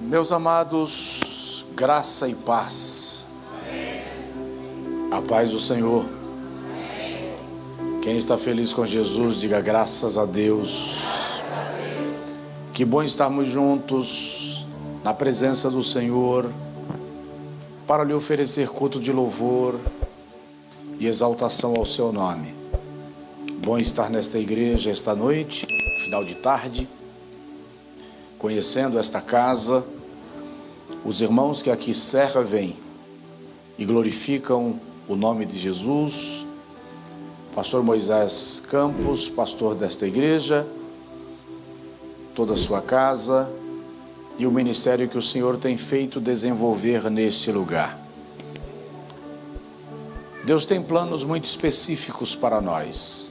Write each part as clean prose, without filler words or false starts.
Meus amados, graça e paz. A paz do Senhor. Quem está feliz com Jesus, diga graças a Deus. Que bom estarmos juntos na presença do Senhor para lhe oferecer culto de louvor e exaltação ao seu nome. Bom estar nesta igreja esta noite, final de tarde, conhecendo esta casa, os irmãos que aqui servem e glorificam o nome de Jesus, pastor Moisés Campos, pastor desta igreja, toda a sua casa e o ministério que o Senhor tem feito desenvolver neste lugar. Deus tem planos muito específicos para nós.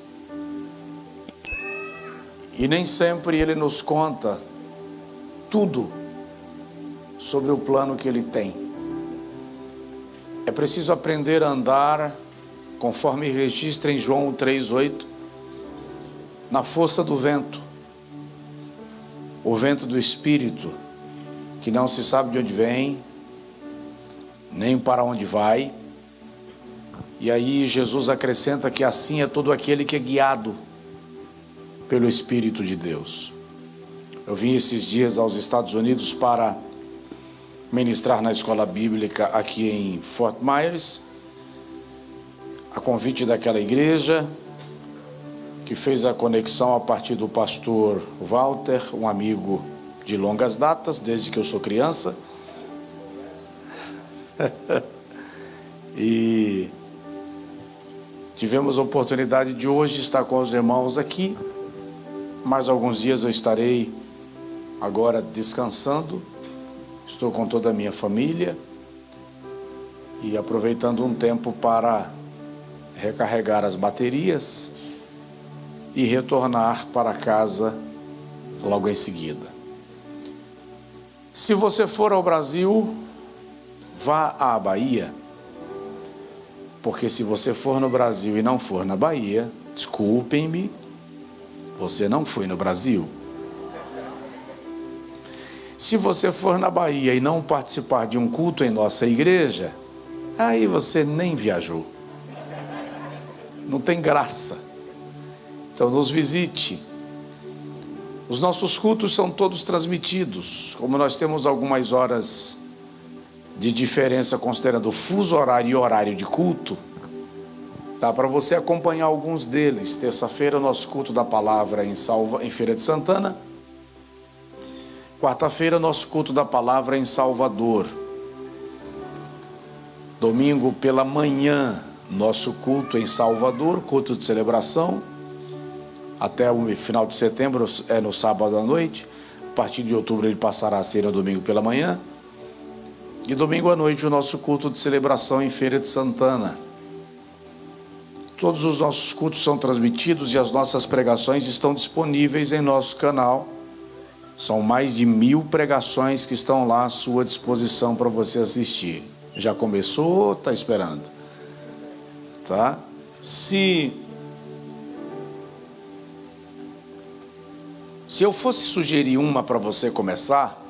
E nem sempre Ele nos conta tudo sobre o plano que Ele tem. É preciso aprender a andar, conforme registra em João 3,8, na força do vento. O vento do Espírito, que não se sabe de onde vem, nem para onde vai. E aí Jesus acrescenta que assim é todo aquele que é guiado pelo Espírito de Deus. Eu vim esses dias aos Estados Unidos para ministrar na escola bíblica aqui em Fort Myers, a convite daquela igreja que fez a conexão a partir do pastor Walter, um amigo de longas datas, desde que eu sou criança. E tivemos a oportunidade de hoje estar com os irmãos aqui. Mais alguns dias eu estarei agora descansando. Estou com toda a minha família e aproveitando um tempo para recarregar as baterias e retornar para casa logo em seguida. Se você for ao Brasil, vá à Bahia, porque se você for no Brasil e não for na Bahia, desculpem-me, você não foi no Brasil. Se você for na Bahia e não participar de um culto em nossa igreja, aí você nem viajou. Não tem graça. Então nos visite. Os nossos cultos são todos transmitidos. Como nós temos algumas horas de diferença considerando o fuso horário e horário de culto, dá para você acompanhar alguns deles. Terça-feira, nosso culto da palavra em Feira de Santana. Quarta-feira, nosso culto da palavra em Salvador. Domingo pela manhã, nosso culto em Salvador, culto de celebração. Até o final de setembro é no sábado à noite. A partir de outubro ele passará a ser no domingo pela manhã. E domingo à noite o nosso culto de celebração em Feira de Santana. Todos os nossos cultos são transmitidos e as nossas pregações estão disponíveis em nosso canal. São mais de 1000 pregações que estão lá à sua disposição para você assistir. Já começou ou está esperando? Tá? Se eu fosse sugerir uma para você começar,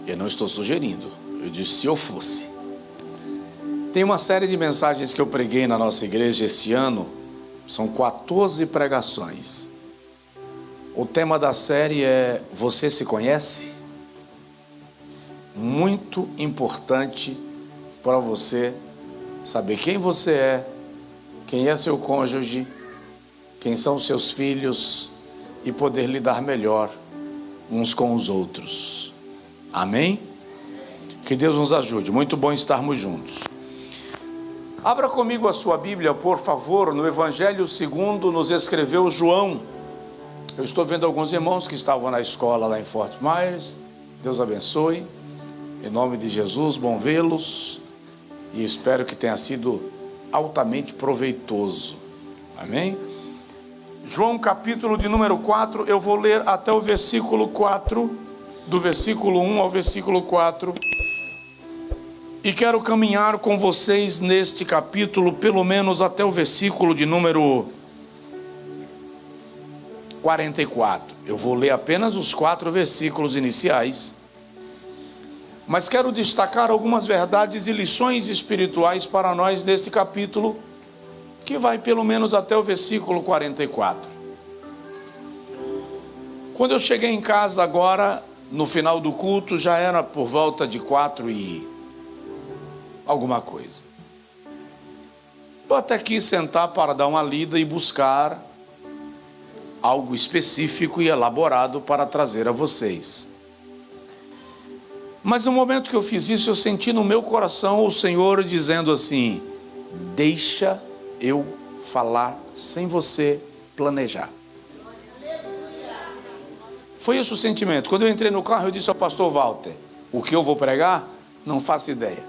eu não estou sugerindo, eu disse se eu fosse. Tem uma série de mensagens que eu preguei na nossa igreja esse ano, são 14 pregações. O tema da série é Você se conhece? Muito importante para você saber quem você é, quem é seu cônjuge, quem são seus filhos e poder lidar melhor uns com os outros. Amém? Que Deus nos ajude. Muito bom estarmos juntos. Abra comigo a sua Bíblia, por favor, no Evangelho segundo nos escreveu João. Eu estou vendo alguns irmãos que estavam na escola lá em Fort Myers. Deus abençoe. Em nome de Jesus, bom vê-los. E espero que tenha sido altamente proveitoso. Amém? João capítulo de número 4, eu vou ler até o versículo 4, do versículo 1 ao versículo 4. E quero caminhar com vocês neste capítulo, pelo menos até o versículo de número 44. Eu vou ler apenas os 4 versículos iniciais, mas quero destacar algumas verdades e lições espirituais para nós desse capítulo, que vai pelo menos até o versículo 44. Quando eu cheguei em casa agora, no final do culto, já era por volta de 4 e alguma coisa. Eu até quis sentar para dar uma lida e buscar algo específico e elaborado para trazer a vocês. Mas no momento que eu fiz isso, eu senti no meu coração o Senhor dizendo assim: deixa eu falar sem você planejar. Foi esse o sentimento. Quando eu entrei no carro, eu disse ao pastor Walter: o que eu vou pregar? Não faço ideia.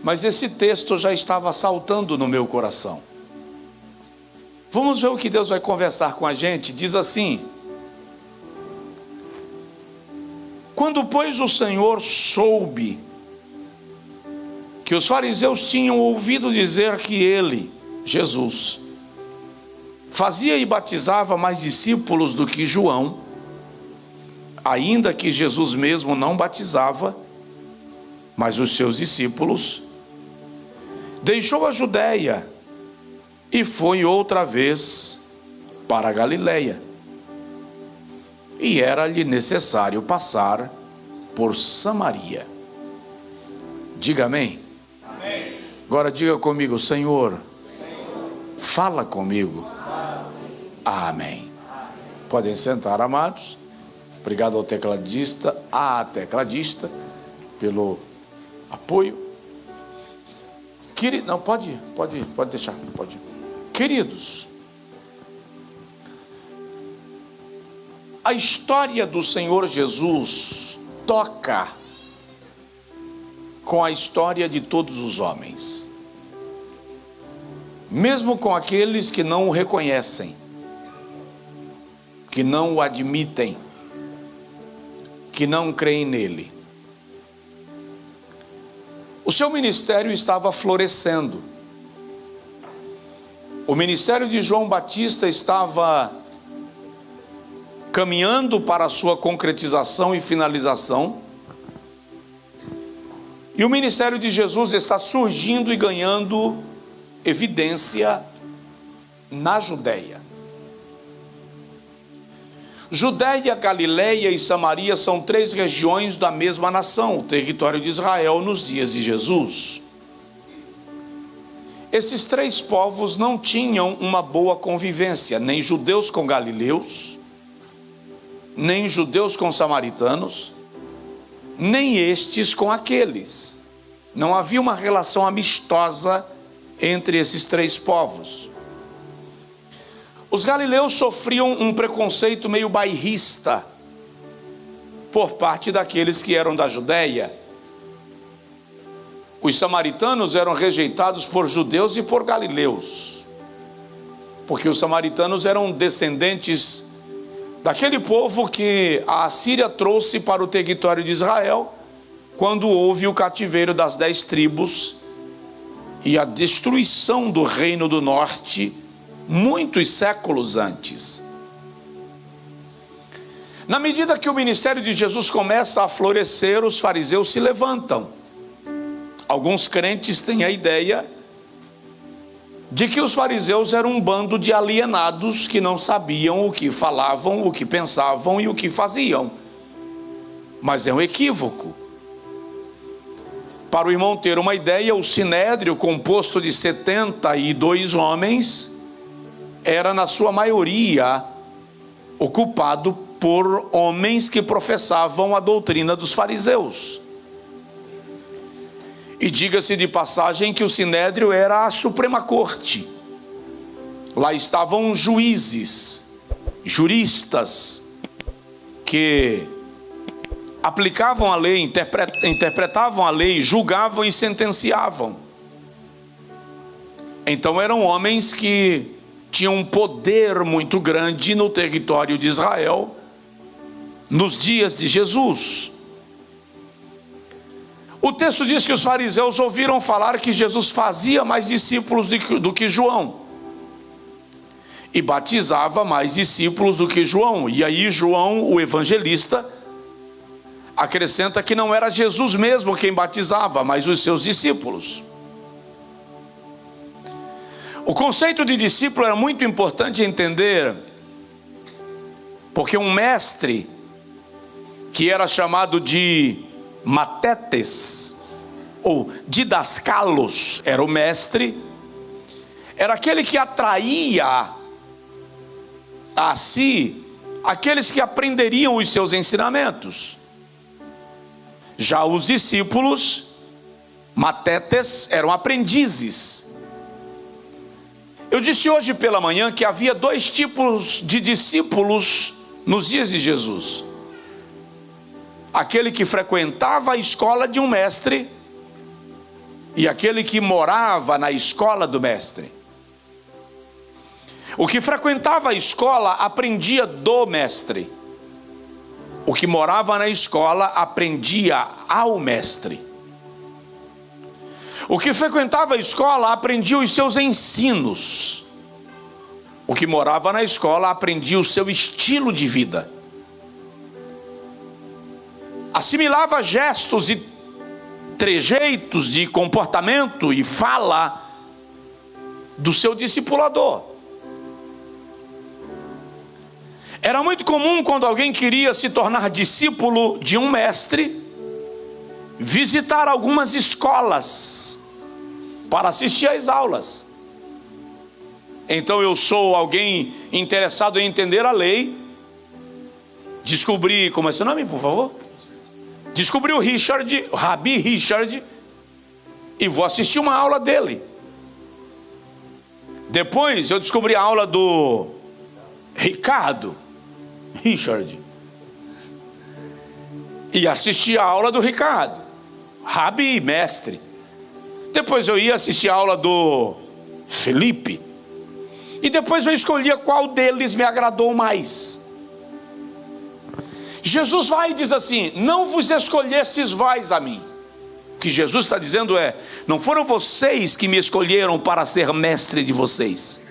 Mas esse texto já estava saltando no meu coração. Vamos ver o que Deus vai conversar com a gente. Diz assim: quando, pois, o Senhor soube que os fariseus tinham ouvido dizer que ele, Jesus, fazia e batizava mais discípulos do que João, ainda que Jesus mesmo não batizava, mas os seus discípulos, deixou a Judéia e foi outra vez para a Galileia. E era-lhe necessário passar por Samaria. Diga amém. Amém. Agora diga comigo: Senhor, fala comigo. Amém. Podem sentar, amados. Obrigado ao tecladista, à tecladista, pelo apoio. Não, pode deixar, pode. Queridos, a história do Senhor Jesus toca com a história de todos os homens, mesmo com aqueles que não o reconhecem, que não o admitem, que não creem nele. O seu ministério estava florescendo. O ministério de João Batista estava caminhando para a sua concretização e finalização. E o ministério de Jesus está surgindo e ganhando evidência na Judéia. Judéia, Galileia e Samaria são 3 regiões da mesma nação, o território de Israel nos dias de Jesus. Esses 3 povos não tinham uma boa convivência, nem judeus com galileus, nem judeus com samaritanos, nem estes com aqueles. Não havia uma relação amistosa entre esses 3 povos. Os galileus sofriam um preconceito meio bairrista por parte daqueles que eram da Judéia. Os samaritanos eram rejeitados por judeus e por galileus, porque os samaritanos eram descendentes daquele povo que a Assíria trouxe para o território de Israel, quando houve o cativeiro das 10 tribos e a destruição do reino do norte, muitos séculos antes. Na medida que o ministério de Jesus começa a florescer, os fariseus se levantam. Alguns crentes têm a ideia de que os fariseus eram um bando de alienados que não sabiam o que falavam, o que pensavam e o que faziam. Mas é um equívoco. Para o irmão ter uma ideia, o sinédrio, composto de 72 homens, era na sua maioria ocupado por homens que professavam a doutrina dos fariseus. E diga-se de passagem que o sinédrio era a Suprema Corte. Lá estavam juízes, juristas, que aplicavam a lei, interpretavam a lei, julgavam e sentenciavam. Então eram homens que tinham um poder muito grande no território de Israel, nos dias de Jesus. O texto diz que os fariseus ouviram falar que Jesus fazia mais discípulos do que João. e batizava mais discípulos do que João. E aí João, o evangelista, acrescenta que não era Jesus mesmo quem batizava, mas os seus discípulos. O conceito de discípulo era muito importante entender, porque um mestre, que era chamado de matetes, ou didascalos, era o mestre, era aquele que atraía a si aqueles que aprenderiam os seus ensinamentos. Já os discípulos, matetes, eram aprendizes. Eu disse hoje pela manhã que havia dois tipos de discípulos nos dias de Jesus: aquele que frequentava a escola de um mestre e aquele que morava na escola do mestre. O que frequentava a escola aprendia do mestre. O que morava na escola aprendia ao mestre. O que frequentava a escola aprendia os seus ensinos. O que morava na escola aprendia o seu estilo de vida. Assimilava gestos e trejeitos de comportamento e fala do seu discipulador. Era muito comum, quando alguém queria se tornar discípulo de um mestre, visitar algumas escolas para assistir às aulas. Então eu sou alguém interessado em entender a lei, descobri, como é seu nome, por favor? Descobri o Rabi Richard, e vou assistir uma aula dele. Depois eu descobri a aula do Ricardo Richard, e assisti a aula do Ricardo, Rabi, mestre. Depois eu ia assistir a aula do Felipe, e depois eu escolhia qual deles me agradou mais. Jesus vai e diz assim: não vos escolhestes vós a mim. O que Jesus está dizendo é: não foram vocês que me escolheram para ser mestre de vocês.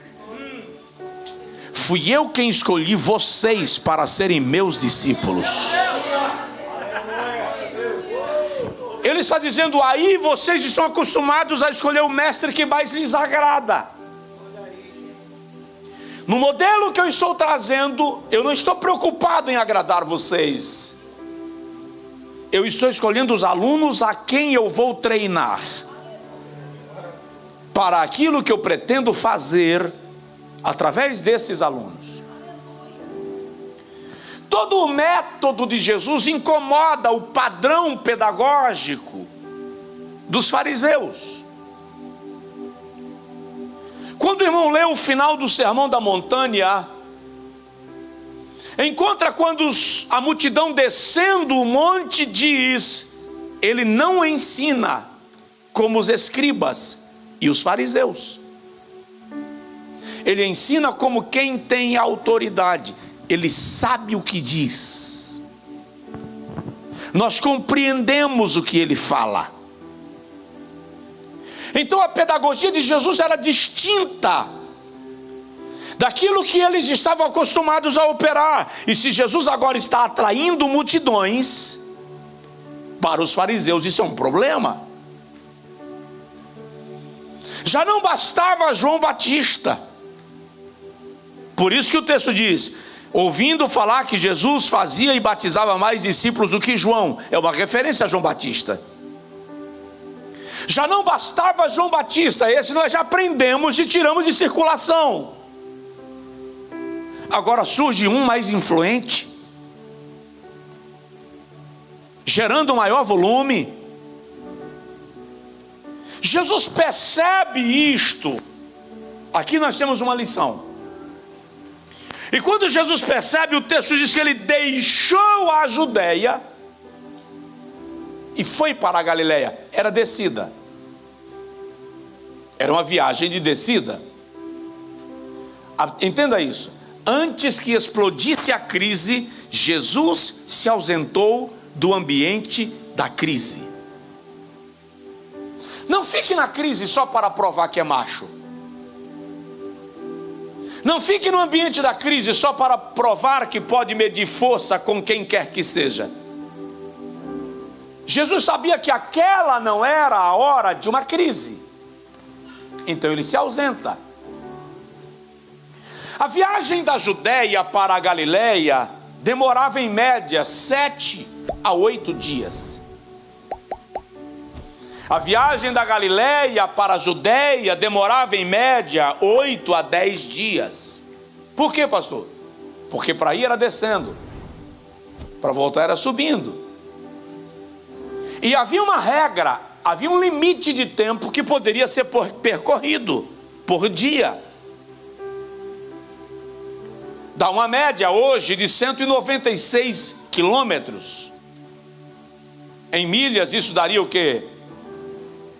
Fui eu quem escolhi vocês para serem meus discípulos. Ele está dizendo: aí vocês estão acostumados a escolher o mestre que mais lhes agrada. No modelo que eu estou trazendo, eu não estou preocupado em agradar vocês. Eu estou escolhendo os alunos a quem eu vou treinar para aquilo que eu pretendo fazer através desses alunos. Todo o método de Jesus incomoda o padrão pedagógico dos fariseus. Quando o irmão lê o final do Sermão da Montanha, encontra quando a multidão descendo o monte diz: ele não ensina como os escribas e os fariseus. Ele ensina como quem tem autoridade. Ele sabe o que diz. Nós compreendemos o que ele fala. Então a pedagogia de Jesus era distinta daquilo que eles estavam acostumados a operar. E se Jesus agora está atraindo multidões, para os fariseus isso é um problema. Já não bastava João Batista. Por isso que o texto diz: ouvindo falar que Jesus fazia e batizava mais discípulos do que João. É uma referência a João Batista. Já não bastava João Batista, esse nós já aprendemos e tiramos de circulação. Agora surge um mais influente, gerando um maior volume. Jesus percebe isto. Aqui nós temos uma lição. E quando Jesus percebe, o texto diz que ele deixou a Judeia e foi para a Galileia. Era descida. Era uma viagem de descida. Entenda isso. Antes que explodisse a crise, Jesus se ausentou do ambiente da crise. Não fique na crise só para provar que é macho. Não fique no ambiente da crise só para provar que pode medir força com quem quer que seja. Jesus sabia que aquela não era a hora de uma crise. Então ele se ausenta. A viagem da Judéia para a Galileia demorava em média 7 a 8 dias. A viagem da Galileia para a Judéia demorava em média 8 a 10 dias. Por quê, pastor? Porque para ir era descendo, para voltar era subindo. E havia uma regra, havia um limite de tempo que poderia ser percorrido por dia. Dá uma média hoje de 196 quilômetros. Em milhas isso daria o quê?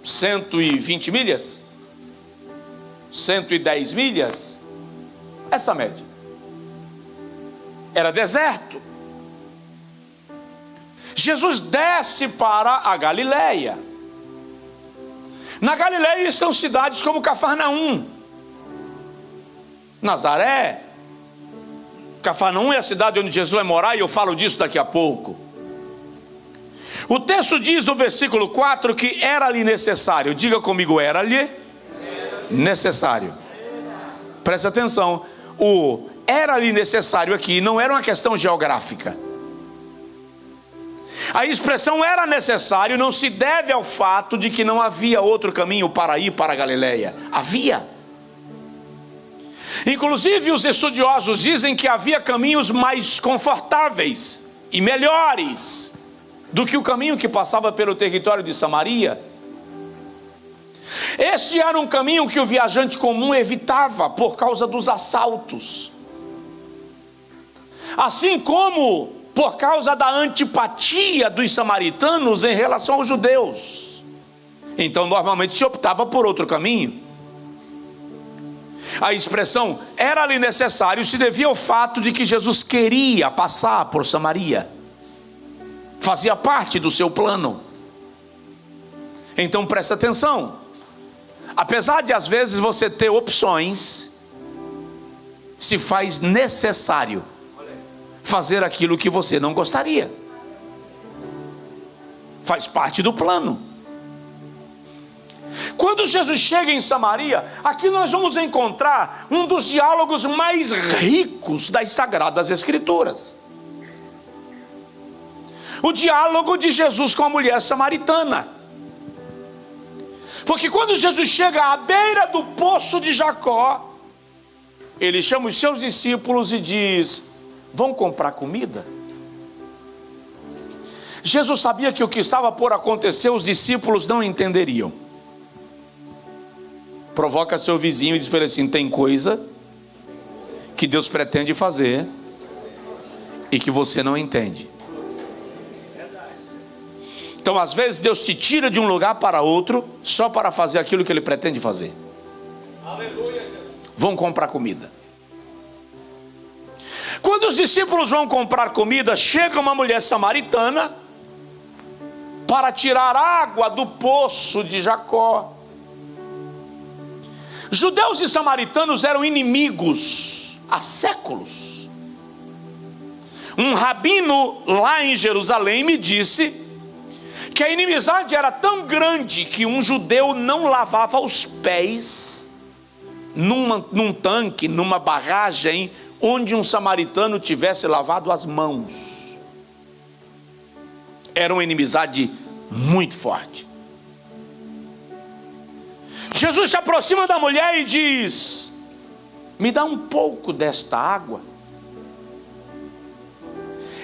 120 milhas? 110 milhas? Essa média. Era deserto. Jesus desce para a Galileia. Na Galileia estão cidades como Cafarnaum, Nazaré. Cafarnaum é a cidade onde Jesus vai morar, e eu falo disso daqui a pouco. O texto diz no versículo 4 que era-lhe necessário. Diga comigo, era-lhe necessário. Preste atenção, o era-lhe necessário aqui não era uma questão geográfica. A expressão era necessário não se deve ao fato de que não havia outro caminho para ir para a Galileia. Havia. Inclusive os estudiosos dizem que havia caminhos mais confortáveis e melhores do que o caminho que passava pelo território de Samaria. Este era um caminho que o viajante comum evitava por causa dos assaltos, assim como por causa da antipatia dos samaritanos em relação aos judeus. Então normalmente se optava por outro caminho. A expressão era-lhe necessário se devia ao fato de que Jesus queria passar por Samaria. Fazia parte do seu plano. Então presta atenção. Apesar de às vezes você ter opções, se faz necessário fazer aquilo que você não gostaria. Faz parte do plano. Quando Jesus chega em Samaria, aqui nós vamos encontrar um dos diálogos mais ricos das Sagradas Escrituras. O diálogo de Jesus com a mulher samaritana. Porque quando Jesus chega à beira do poço de Jacó, ele chama os seus discípulos e diz: vão comprar comida? Jesus sabia que o que estava por acontecer os discípulos não entenderiam. Provoca seu vizinho e diz para ele assim: tem coisa que Deus pretende fazer e que você não entende. Então às vezes Deus te tira de um lugar para outro só para fazer aquilo que Ele pretende fazer. Aleluia, Jesus. Vão comprar comida. Quando os discípulos vão comprar comida, chega uma mulher samaritana para tirar água do poço de Jacó. Judeus e samaritanos eram inimigos há séculos. Um rabino lá em Jerusalém me disse que a inimizade era tão grande que um judeu não lavava os pés num tanque, numa barragem onde um samaritano tivesse lavado as mãos. Era uma inimizade muito forte. Jesus se aproxima da mulher e diz: me dá um pouco desta água.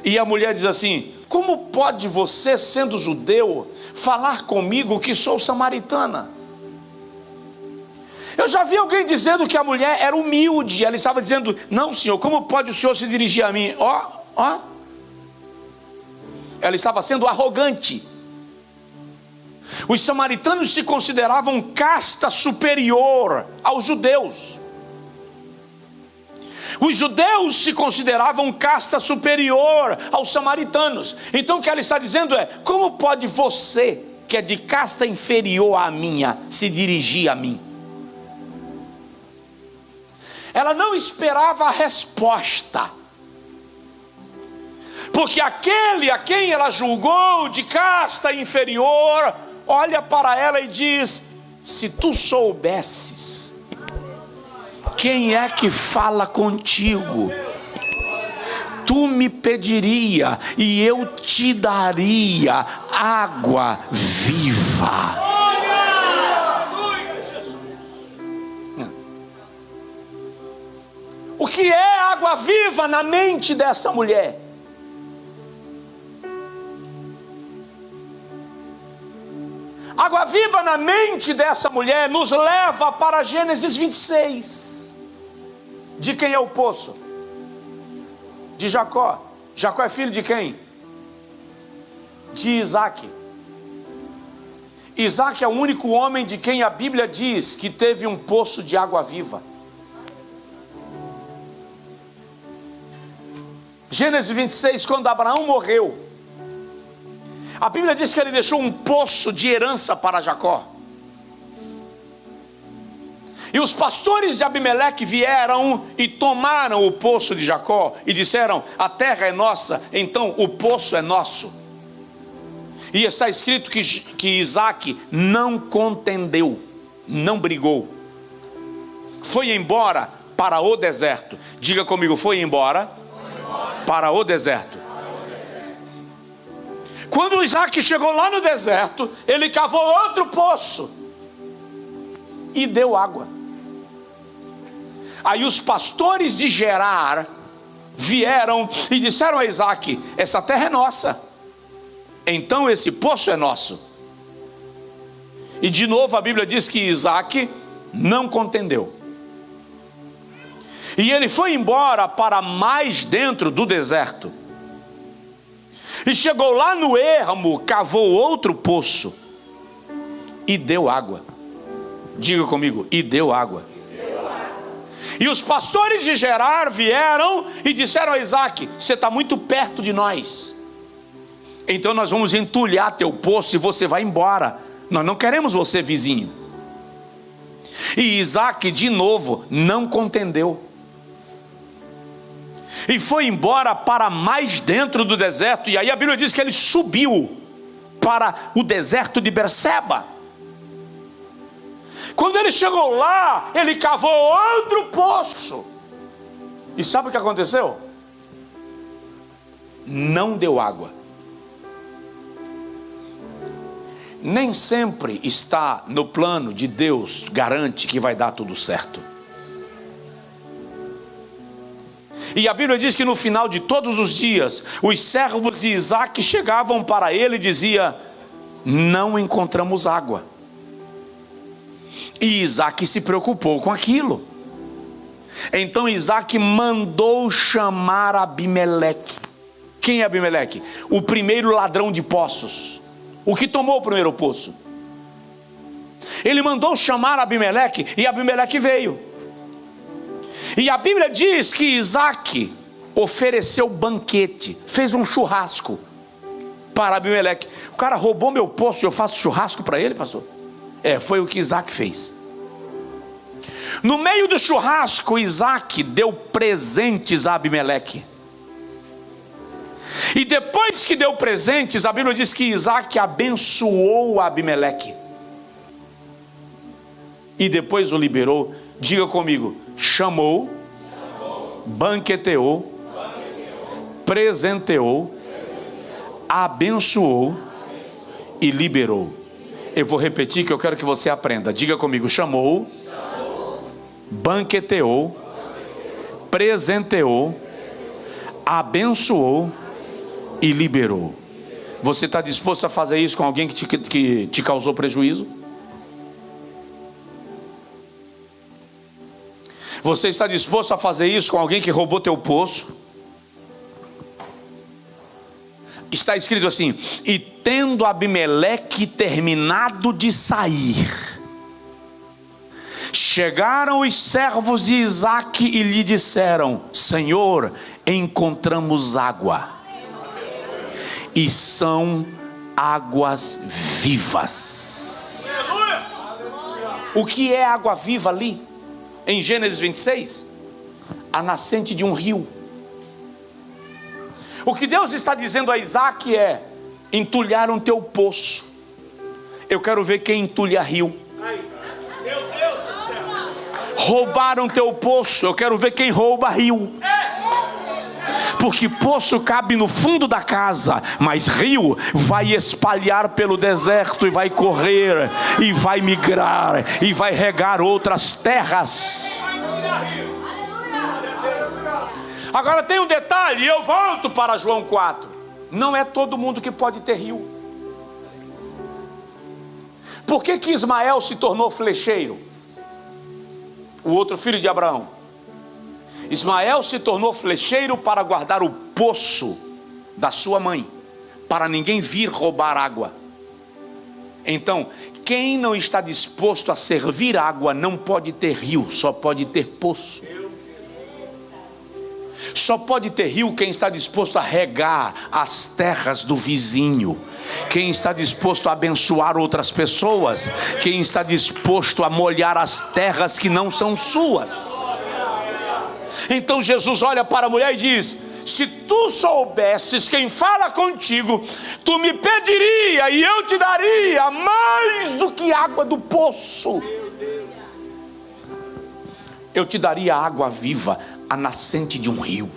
E a mulher diz assim: como pode você, sendo judeu, falar comigo que sou samaritana? Eu já vi alguém dizendo que a mulher era humilde. Ela estava dizendo: não, senhor, como pode o senhor se dirigir a mim? Ó. Ela estava sendo arrogante. Os samaritanos se consideravam casta superior aos judeus. Os judeus se consideravam casta superior aos samaritanos. Então o que ela está dizendo é: como pode você, que é de casta inferior à minha, se dirigir a mim? ela não esperava a resposta. Porque aquele a quem ela julgou de casta inferior, olha para ela e diz: se tu soubesses quem é que fala contigo, tu me pediria e eu te daria água viva. O que é água viva na mente dessa mulher? Água viva na mente dessa mulher nos leva para Gênesis 26. De quem é o poço? De Jacó. Jacó é filho de quem? De Isaac. Isaac é o único homem de quem a Bíblia diz que teve um poço de água viva. Gênesis 26, quando Abraão morreu, a Bíblia diz que ele deixou um poço de herança para Jacó. E os pastores de Abimeleque vieram e tomaram o poço de Jacó e disseram: a terra é nossa, então o poço é nosso. E está escrito que Isaac não contendeu, não brigou, foi embora para o deserto. Diga comigo: foi embora para o deserto. Quando Isaac chegou lá no deserto, ele cavou outro poço e deu água. Aí os pastores de Gerar vieram e disseram a Isaac: essa terra é nossa, então esse poço é nosso. E de novo a Bíblia diz que Isaac não contendeu. E ele foi embora para mais dentro do deserto. E chegou lá no ermo, cavou outro poço e deu água. Diga comigo: e deu água. E os pastores de Gerar vieram e disseram a Isaac: você está muito perto de nós, então nós vamos entulhar teu poço e você vai embora. Nós não queremos você vizinho. E Isaac de novo não contendeu e foi embora para mais dentro do deserto. E aí a Bíblia diz que ele subiu para o deserto de Berseba. Quando ele chegou lá, ele cavou outro poço. E sabe o que aconteceu? Não deu água. Nem sempre está no plano de Deus, garante que vai dar tudo certo. E a Bíblia diz que no final de todos os dias, os servos de Isaac chegavam para ele e diziam: não encontramos água. E Isaac se preocupou com aquilo. Então Isaac mandou chamar Abimeleque. Quem é Abimeleque? O primeiro ladrão de poços, o que tomou o primeiro poço. Ele mandou chamar Abimeleque e Abimeleque veio. E a Bíblia diz que Isaac ofereceu banquete, fez um churrasco para Abimeleque. O cara roubou meu poço e eu faço churrasco para ele, pastor? Foi o que Isaac fez. No meio do churrasco, Isaac deu presentes a Abimeleque. E depois que deu presentes, a Bíblia diz que Isaac abençoou Abimeleque. E depois o liberou. Diga comigo: chamou, banqueteou, presenteou, abençoou e liberou. Eu vou repetir que eu quero que você aprenda. Diga comigo: chamou, banqueteou, presenteou, abençoou e liberou. Você está disposto a fazer isso com alguém que te causou prejuízo? Você está disposto a fazer isso com alguém que roubou teu poço? Está escrito assim: e tendo Abimeleque terminado de sair, chegaram os servos de Isaac e lhe disseram: Senhor, encontramos água, e são águas vivas. O que é água viva ali? Em Gênesis 26, a nascente de um rio. O que Deus está dizendo a Isaac é: entulharam teu poço, eu quero ver quem entulha rio. Roubaram teu poço, eu quero ver quem rouba rio. Porque poço cabe no fundo da casa, mas rio vai espalhar pelo deserto, e vai correr, e vai migrar, e vai regar outras terras. Agora tem um detalhe, eu volto para João 4. Não é todo mundo que pode ter rio. Por que que Ismael se tornou flecheiro? O outro filho de Abraão. Ismael se tornou flecheiro para guardar o poço da sua mãe, para ninguém vir roubar água. Então, quem não está disposto a servir água não pode ter rio, só pode ter poço. Só pode ter rio quem está disposto a regar as terras do vizinho, quem está disposto a abençoar outras pessoas, quem está disposto a molhar as terras que não são suas. Então Jesus olha para a mulher e diz: se tu soubesses quem fala contigo, tu me pediria e eu te daria mais do que água do poço. Eu te daria água viva, a nascente de um rio.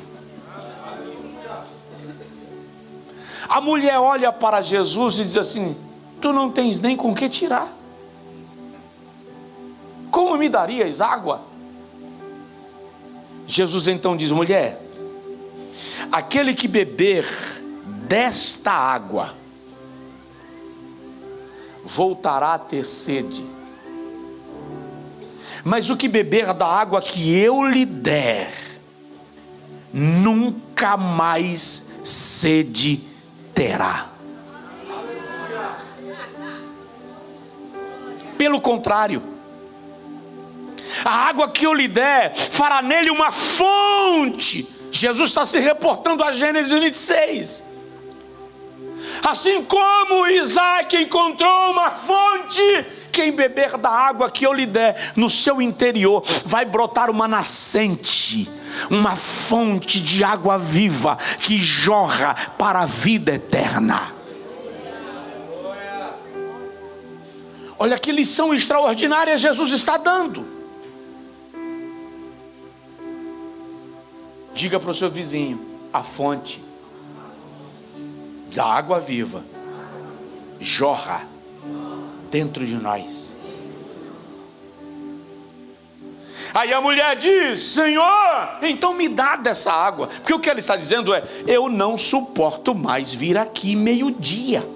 A mulher olha para Jesus e diz assim: tu não tens nem com que tirar, como me darias água? Jesus então diz: mulher, aquele que beber desta água voltará a ter sede, mas o que beber da água que eu lhe der, nunca mais sede terá. Pelo contrário, a água que eu lhe der fará nele uma fonte. Jesus está se reportando a Gênesis 26. Assim como Isaac encontrou uma fonte, quem beber da água que eu lhe der, no seu interior vai brotar uma nascente, uma fonte de água viva que jorra para a vida eterna. Olha que lição extraordinária Jesus está dando. Diga para o seu vizinho: a fonte da água viva jorra dentro de nós. Aí a mulher diz: Senhor, então me dá dessa água. Porque o que ela está dizendo é: eu não suporto mais vir aqui meio-dia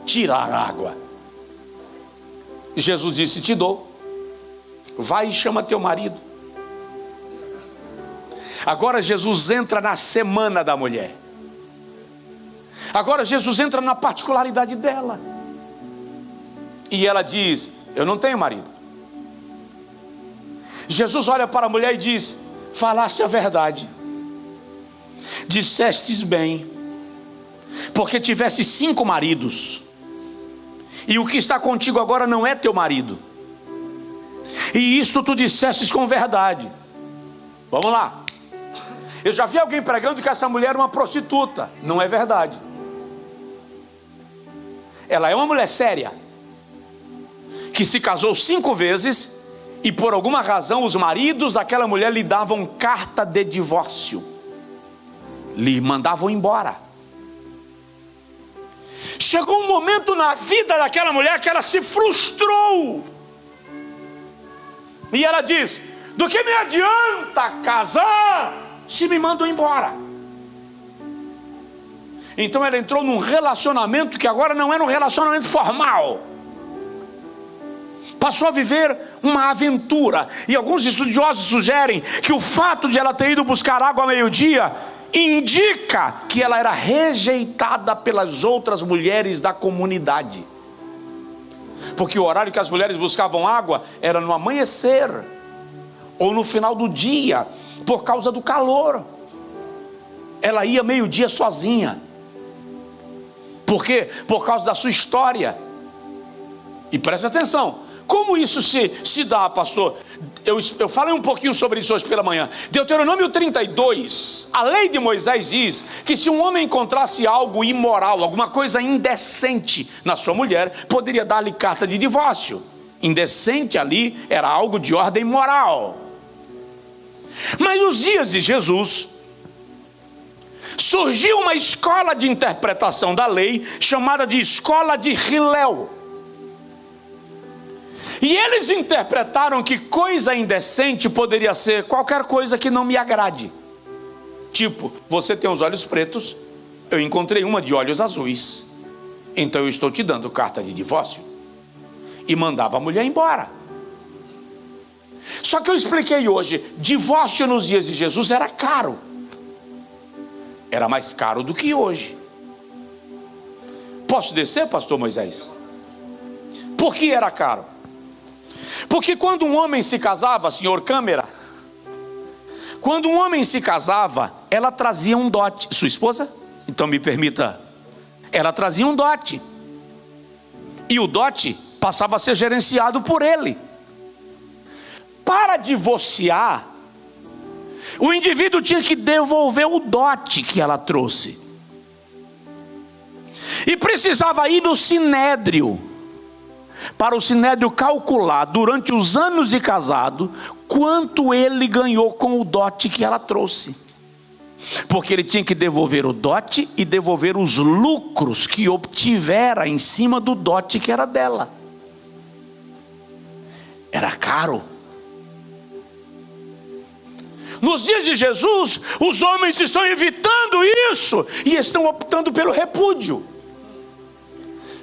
tirar água. Jesus disse: te dou, vai e chama teu marido. Agora Jesus entra na semana da mulher. Agora Jesus entra na particularidade dela. E ela diz: eu não tenho marido. Jesus olha para a mulher e diz: falaste a verdade, dissestes bem, porque tivesse 5 maridos, e o que está contigo agora não é teu marido, e isto tu dissestes com verdade. Vamos lá. Eu já vi alguém pregando que essa mulher era uma prostituta. Não é verdade. Ela é uma mulher séria, que se casou 5 vezes, e por alguma razão os maridos daquela mulher lhe davam carta de divórcio, lhe mandavam embora. Chegou um momento na vida daquela mulher que ela se frustrou, e ela diz: do que me adianta casar se me mandam embora? Então ela entrou num relacionamento que agora não era um relacionamento formal, passou a viver uma aventura. E alguns estudiosos sugerem que o fato de ela ter ido buscar água ao meio-dia indica que ela era rejeitada pelas outras mulheres da comunidade, porque o horário que as mulheres buscavam água era no amanhecer ou no final do dia, por causa do calor. Ela ia meio-dia sozinha. Por quê? Por causa da sua história. E preste atenção, como isso se dá, pastor? eu falei um pouquinho sobre isso hoje pela manhã. Deuteronômio 32, a lei de Moisés diz que se um homem encontrasse algo imoral, alguma coisa indecente na sua mulher, poderia dar-lhe carta de divórcio. Indecente ali era algo de ordem moral. Mas nos dias de Jesus, surgiu uma escola de interpretação da lei, chamada de escola de Hillel. E eles interpretaram que coisa indecente poderia ser qualquer coisa que não me agrade. Tipo, você tem os olhos pretos, eu encontrei uma de olhos azuis, então eu estou te dando carta de divórcio. E mandava a mulher embora. Só que eu expliquei hoje, divórcio nos dias de Jesus era caro. Era mais caro do que hoje. Posso descer, pastor Moisés? Por que era caro? Porque quando um homem se casava, senhor câmera, quando um homem se casava, ela trazia um dote. Sua esposa? Então me permita. Ela trazia um dote. E o dote passava a ser gerenciado por ele. Para divorciar, o indivíduo tinha que devolver o dote que ela trouxe. E precisava ir no sinédrio, para o sinédrio calcular durante os anos de casado quanto ele ganhou com o dote que ela trouxe. Porque ele tinha que devolver o dote e devolver os lucros que obtivera em cima do dote que era dela. Era caro. Nos dias de Jesus, os homens estão evitando isso e estão optando pelo repúdio.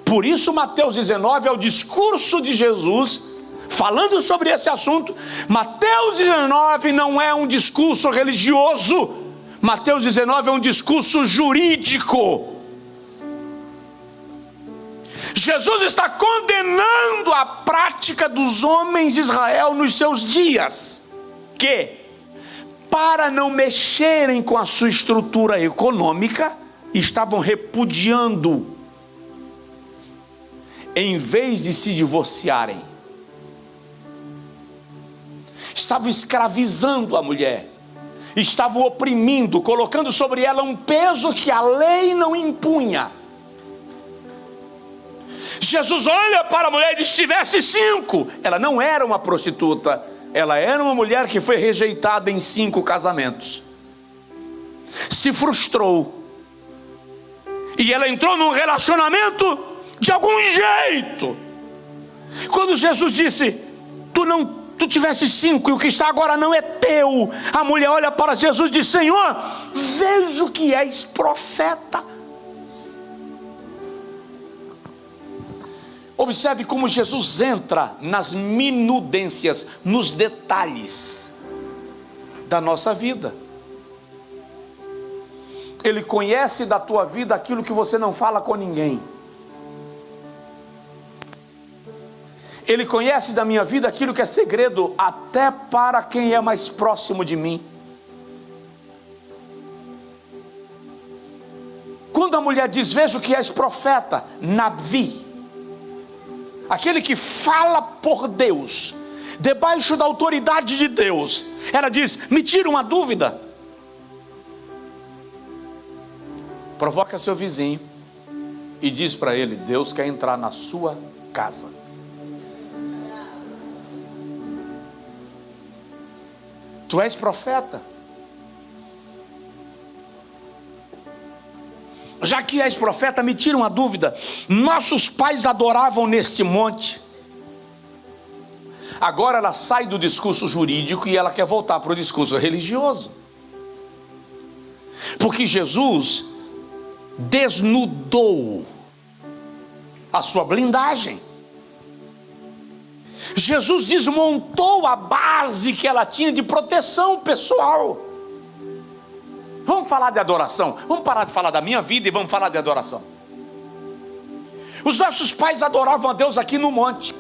Por isso Mateus 19 é o discurso de Jesus falando sobre esse assunto. Mateus 19 não é um discurso religioso. Mateus 19 é um discurso jurídico. Jesus está condenando a prática dos homens de Israel nos seus dias, que, para não mexerem com a sua estrutura econômica, estavam repudiando, em vez de se divorciarem. Estavam escravizando a mulher, estavam oprimindo, colocando sobre ela um peso que a lei não impunha. Jesus olha para a mulher e diz: se tivesse 5, ela não era uma prostituta, ela era uma mulher que foi rejeitada em 5 casamentos, se frustrou, e ela entrou num relacionamento de algum jeito. Quando Jesus disse: tu tivesse 5 e o que está agora não é teu, a mulher olha para Jesus e diz: Senhor, vejo que és profeta. Observe como Jesus entra nas minudências, nos detalhes da nossa vida. Ele conhece da tua vida aquilo que você não fala com ninguém. Ele conhece da minha vida aquilo que é segredo até para quem é mais próximo de mim. Quando a mulher diz: vejo que és profeta, Navi, aquele que fala por Deus, debaixo da autoridade de Deus, ela diz: me tira uma dúvida. Provoca seu vizinho e diz para ele: Deus quer entrar na sua casa. Tu és profeta? Já que és profeta, me tira uma dúvida. Nossos pais adoravam neste monte. Agora ela sai do discurso jurídico e ela quer voltar para o discurso religioso. Porque Jesus desnudou a sua blindagem. Jesus desmontou a base que ela tinha de proteção pessoal. Vamos falar de adoração. Vamos parar de falar da minha vida e vamos falar de adoração. Os nossos pais adoravam a Deus aqui no monte.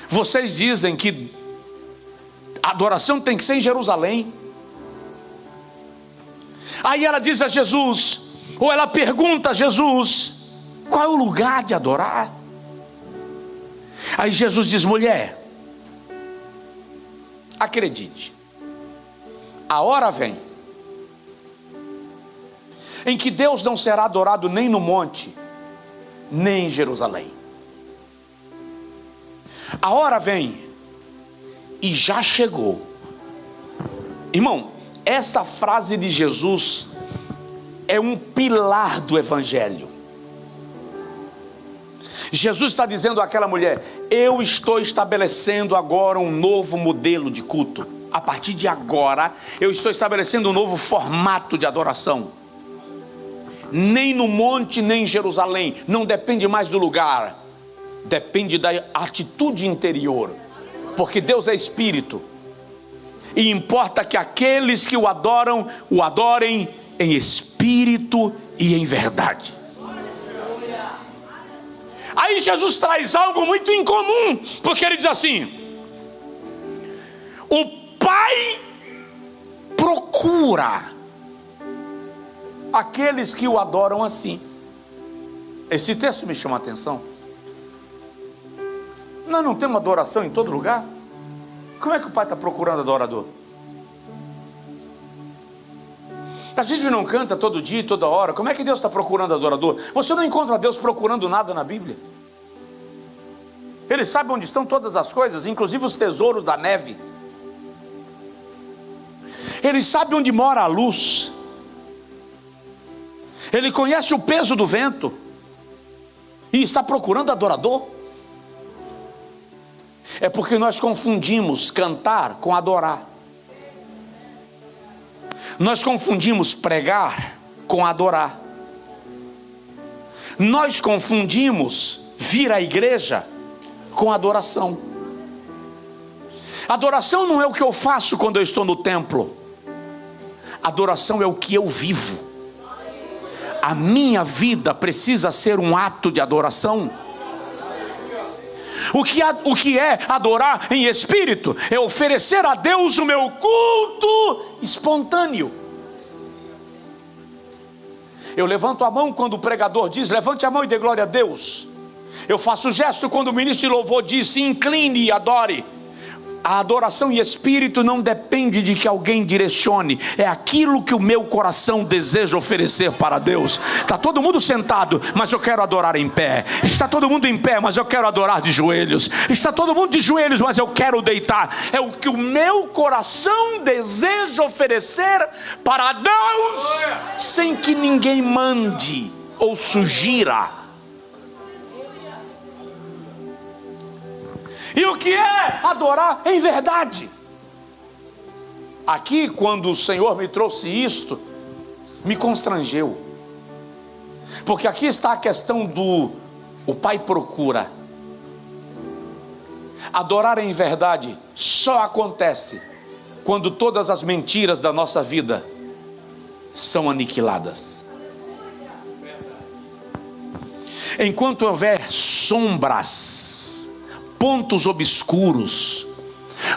Vocês dizem que a adoração tem que ser em Jerusalém. Aí ela diz a Jesus, ou ela pergunta a Jesus: qual é o lugar de adorar? Aí Jesus diz: mulher, acredite, a hora vem em que Deus não será adorado nem no monte, nem em Jerusalém. A hora vem, e já chegou. Irmão, essa frase de Jesus é um pilar do Evangelho. Jesus está dizendo àquela mulher: eu estou estabelecendo agora um novo modelo de culto. A partir de agora, eu estou estabelecendo um novo formato de adoração. Nem no monte, nem em Jerusalém. Não depende mais do lugar, depende da atitude interior. Porque Deus é Espírito, e importa que aqueles que o adorem em espírito e em verdade. Aí Jesus traz algo muito incomum, porque ele diz assim: o Pai procura aqueles que o adoram assim. Esse texto me chama a atenção. Nós não temos adoração em todo lugar? Como é que o Pai está procurando adorador? A gente não canta todo dia, toda hora. Como é que Deus está procurando adorador? Você não encontra Deus procurando nada na Bíblia. Ele sabe onde estão todas as coisas, inclusive os tesouros da neve. Ele sabe onde mora a luz. Ele conhece o peso do vento e está procurando adorador. É porque nós confundimos cantar com adorar. Nós confundimos pregar com adorar. Nós confundimos vir à igreja com adoração. Adoração não é o que eu faço quando eu estou no templo. Adoração é o que eu vivo. A minha vida precisa ser um ato de adoração. O que é adorar em espírito? É oferecer a Deus o meu culto espontâneo. Eu levanto a mão quando o pregador diz: levante a mão e dê glória a Deus. Eu faço o gesto quando o ministro de louvor diz: se incline e adore. A adoração em espírito não depende de que alguém direcione. É aquilo que o meu coração deseja oferecer para Deus. Está todo mundo sentado, mas eu quero adorar em pé. Está todo mundo em pé, mas eu quero adorar de joelhos. Está todo mundo de joelhos, mas eu quero deitar. É o que o meu coração deseja oferecer para Deus, sem que ninguém mande ou sugira. E o que é adorar em verdade? Aqui, quando o Senhor me trouxe isto, me constrangeu. Porque aqui está a questão do o Pai procura. Adorar em verdade só acontece quando todas as mentiras da nossa vida são aniquiladas. Enquanto houver sombras, pontos obscuros,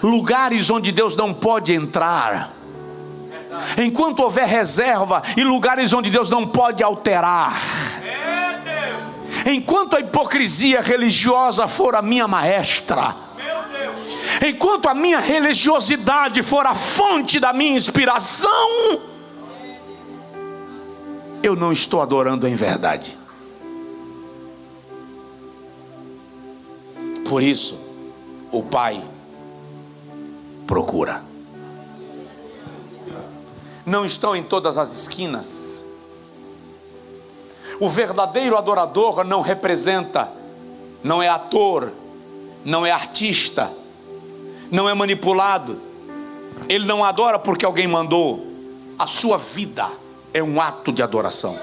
lugares onde Deus não pode entrar, enquanto houver reserva e lugares onde Deus não pode alterar, enquanto a hipocrisia religiosa for a minha maestra, enquanto a minha religiosidade for a fonte da minha inspiração, eu não estou adorando em verdade. Por isso, o Pai procura. Não estão em todas as esquinas. O verdadeiro adorador não representa, não é ator, não é artista, não é manipulado. Ele não adora porque alguém mandou. A sua vida é um ato de adoração.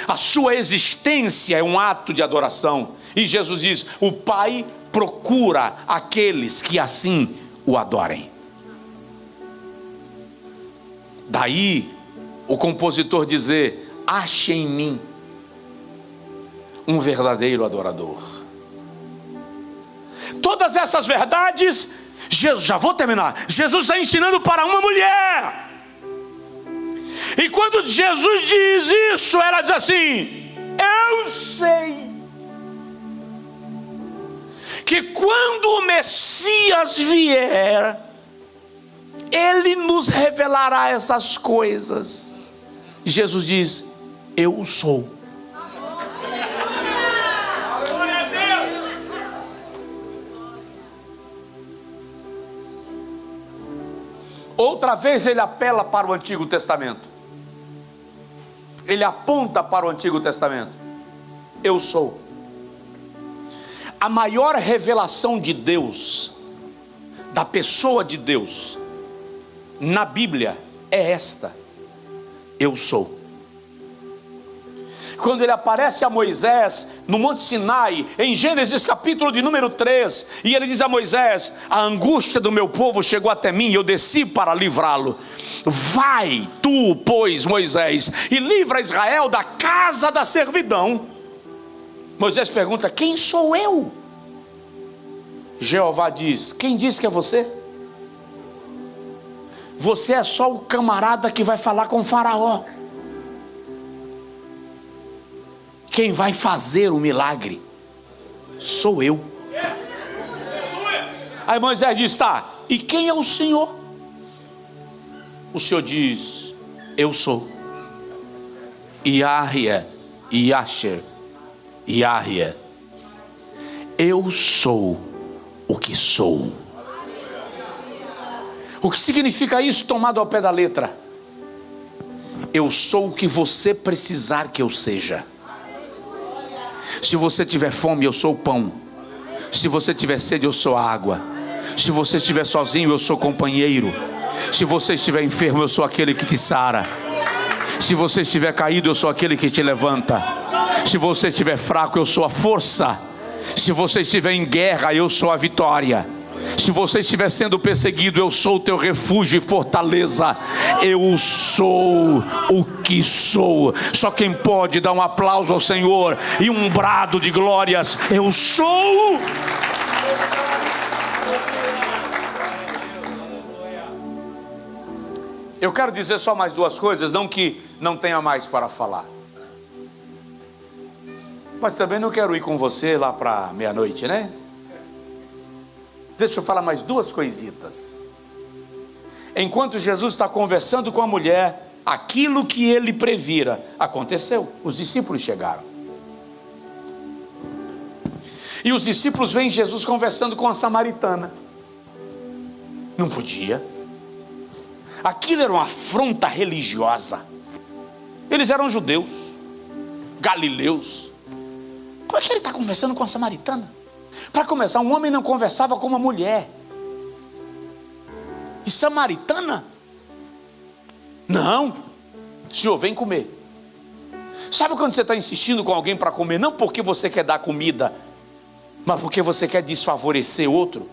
A sua existência é um ato de adoração. E Jesus diz: o Pai procura aqueles que assim o adorem. Daí o compositor dizer: ache em mim um verdadeiro adorador. Todas essas verdades, Jesus, já vou terminar, Jesus está ensinando para uma mulher. E quando Jesus diz isso, ela diz assim: eu sei que quando o Messias vier, Ele nos revelará essas coisas. Jesus diz: eu sou. Outra vez ele apela para o Antigo Testamento. Ele aponta para o Antigo Testamento. Eu sou. A maior revelação de Deus, da pessoa de Deus, na Bíblia, é esta: eu sou. Quando ele aparece a Moisés no Monte Sinai, em Gênesis capítulo de número 3, e ele diz a Moisés: a angústia do meu povo chegou até mim, e eu desci para livrá-lo. Vai tu, pois, Moisés, e livra Israel da casa da servidão. Moisés pergunta: quem sou eu? Jeová diz: quem diz que é você? Você é só o camarada que vai falar com o faraó. Quem vai fazer o milagre sou eu. Aí Moisés diz: tá, e quem é o Senhor? O Senhor diz: eu sou. Yahweh, Yasher, Yahweh. Eu sou o que sou. O que significa isso, tomado ao pé da letra? Eu sou o que você precisar que eu seja. Se você tiver fome, eu sou o pão. Se você tiver sede, eu sou a água. Se você estiver sozinho, eu sou companheiro. Se você estiver enfermo, eu sou aquele que te sara. Se você estiver caído, eu sou aquele que te levanta. Se você estiver fraco, eu sou a força. Se você estiver em guerra, eu sou a vitória. Se você estiver sendo perseguido, eu sou o teu refúgio e fortaleza. Eu sou o que sou. Só quem pode dar um aplauso ao Senhor e um brado de glórias: eu sou. Eu quero dizer só mais duas coisas, não que não tenha mais para falar, mas também não quero ir com você lá para meia-noite, né? Deixa eu falar mais duas coisitas. Enquanto Jesus está conversando com a mulher, aquilo que ele previra aconteceu. Os discípulos chegaram. E os discípulos veem Jesus conversando com a samaritana. Não podia. Aquilo era uma afronta religiosa. Eles eram judeus, galileus. Como é que ele está conversando com a samaritana? Para começar, um homem não conversava com uma mulher. E samaritana? Não. Senhor, vem comer. Sabe quando você está insistindo com alguém para comer, não porque você quer dar comida, mas porque você quer desfavorecer outro?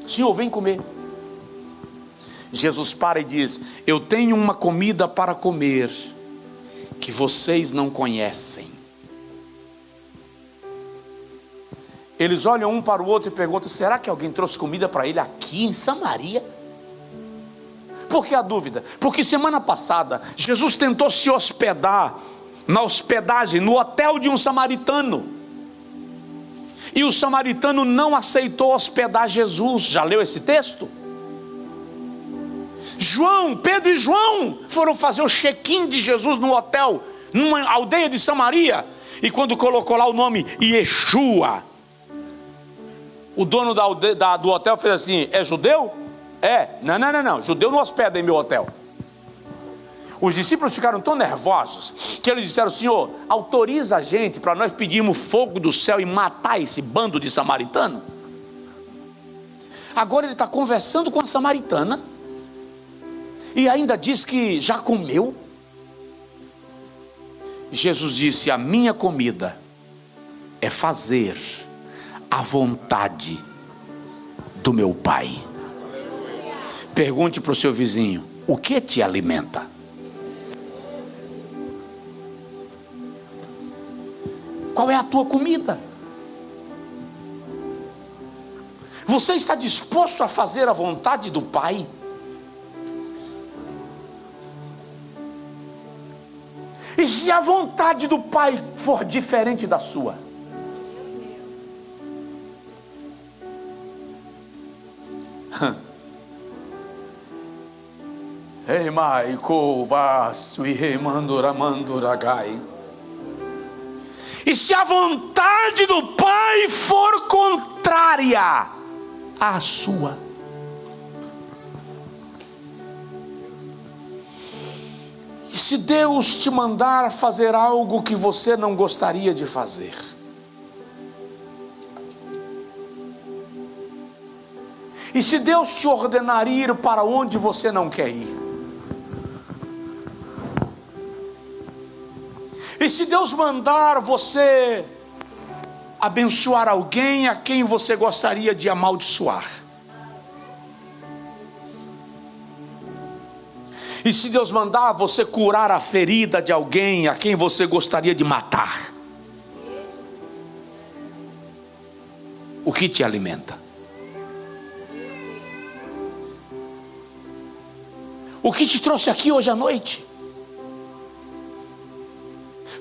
Senhor, vem comer. Jesus para e diz: eu tenho uma comida para comer que vocês não conhecem. Eles olham um para o outro e perguntam: será que alguém trouxe comida para ele aqui em Samaria? Por que a dúvida? Porque semana passada Jesus tentou se hospedar na hospedagem, no hotel de um samaritano, e o samaritano não aceitou hospedar Jesus. Já leu esse texto? Pedro e João foram fazer o check-in de Jesus no hotel, numa aldeia de Samaria, e quando colocou lá o nome Yeshua, o dono do hotel fez assim: é judeu? É. Não, judeu não hospeda em meu hotel. Os discípulos ficaram tão nervosos que eles disseram: Senhor, autoriza a gente para nós pedirmos fogo do céu e matar esse bando de samaritano. Agora ele está conversando com a samaritana e ainda diz que já comeu. Jesus disse: a minha comida é fazer a vontade do meu Pai. Pergunte para o seu vizinho: o que te alimenta? Qual é a tua comida? Você está disposto a fazer a vontade do Pai? E se a vontade do Pai for diferente da sua? E se a vontade do Pai for contrária à sua, e se Deus te mandar fazer algo que você não gostaria de fazer, e se Deus te ordenar ir para onde você não quer ir, e se Deus mandar você abençoar alguém a quem você gostaria de amaldiçoar, e se Deus mandar você curar a ferida de alguém a quem você gostaria de matar, o que te alimenta? O que te trouxe aqui hoje à noite?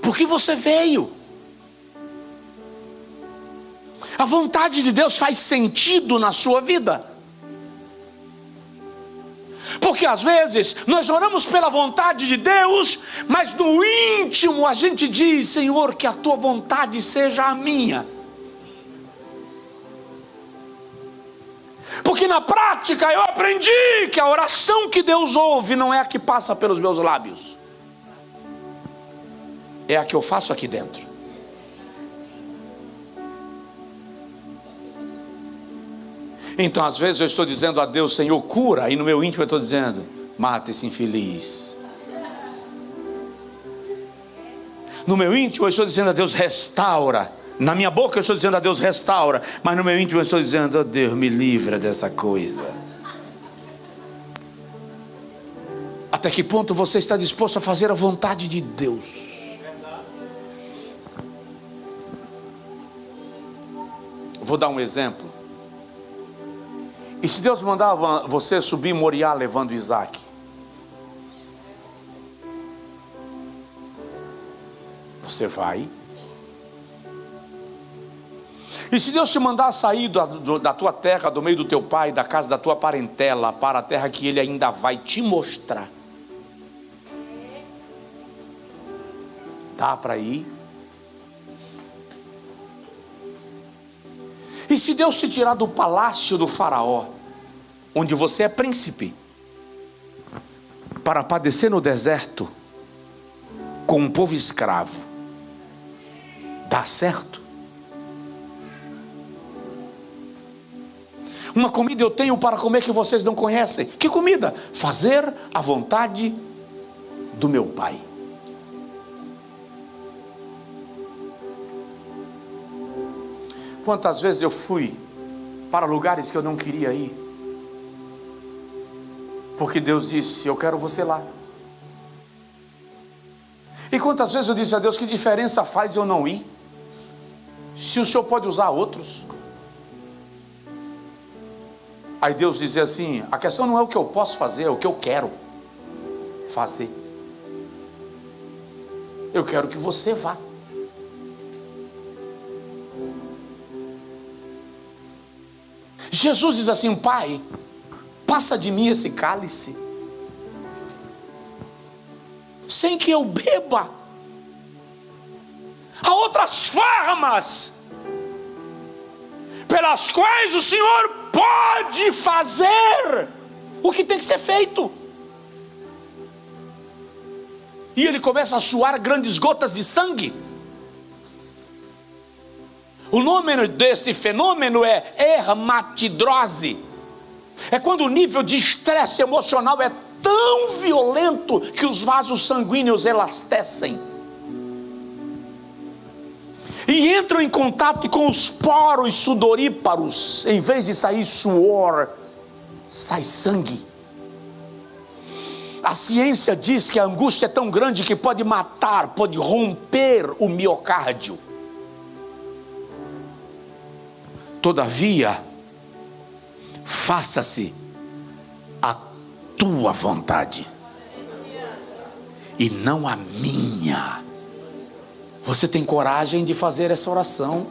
Por que você veio? A vontade de Deus faz sentido na sua vida? Porque às vezes nós oramos pela vontade de Deus, mas no íntimo a gente diz: Senhor, que a tua vontade seja a minha. Porque na prática eu aprendi que a oração que Deus ouve não é a que passa pelos meus lábios, é a que eu faço aqui dentro. Então às vezes eu estou dizendo a Deus: Senhor, cura, e no meu íntimo eu estou dizendo: mata esse infeliz. No meu íntimo eu estou dizendo a Deus: restaura. Na minha boca eu estou dizendo a Deus: restaura. Mas no meu íntimo eu estou dizendo: oh Deus, me livra dessa coisa. Até que ponto você está disposto a fazer a vontade de Deus? Vou dar um exemplo. E se Deus mandava você subir Moriá levando Isaac? Você vai? E se Deus te mandar sair da tua terra, do meio do teu pai, da casa da tua parentela, para a terra que Ele ainda vai te mostrar, dá para ir? E se Deus te tirar do palácio do faraó, onde você é príncipe, para padecer no deserto com um povo escravo, dá certo? Uma comida eu tenho para comer que vocês não conhecem. Que comida? Fazer a vontade do meu Pai. Quantas vezes eu fui para lugares que eu não queria ir, porque Deus disse: eu quero você lá. E quantas vezes eu disse a Deus: que diferença faz eu não ir, se o Senhor pode usar outros? Aí Deus dizia assim: a questão não é o que eu posso fazer, é o que eu quero fazer. Eu quero que você vá. Jesus diz assim: Pai, passa de mim esse cálice, sem que eu beba. Há outras formas pelas quais o Senhor pode fazer o que tem que ser feito. E ele começa a suar grandes gotas de sangue. O nome desse fenômeno é hermatidrose. É quando o nível de estresse emocional é tão violento que os vasos sanguíneos elastecem e entram em contato com os poros sudoríparos. Em vez de sair suor, sai sangue. A ciência diz que a angústia é tão grande que pode matar, pode romper o miocárdio. Todavia, faça-se a tua vontade e não a minha. Você tem coragem de fazer essa oração?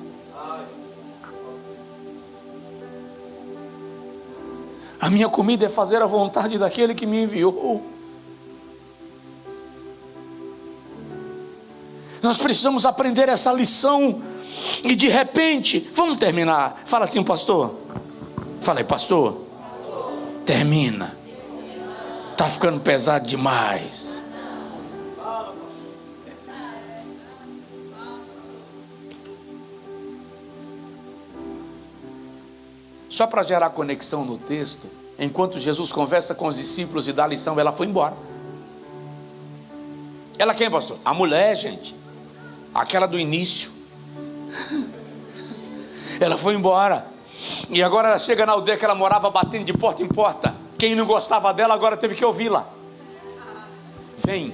A minha comida é fazer a vontade daquele que me enviou. Nós precisamos aprender essa lição. E de repente, vamos terminar. Fala assim, pastor. Fala aí, pastor. Termina. Está ficando pesado demais. Só para gerar conexão no texto, enquanto Jesus conversa com os discípulos e dá a lição, ela foi embora. Ela quem, pastor? A mulher, gente. Aquela do início. Ela foi embora. E agora ela chega na aldeia que ela morava, batendo de porta em porta. Quem não gostava dela agora teve que ouvi-la. Vem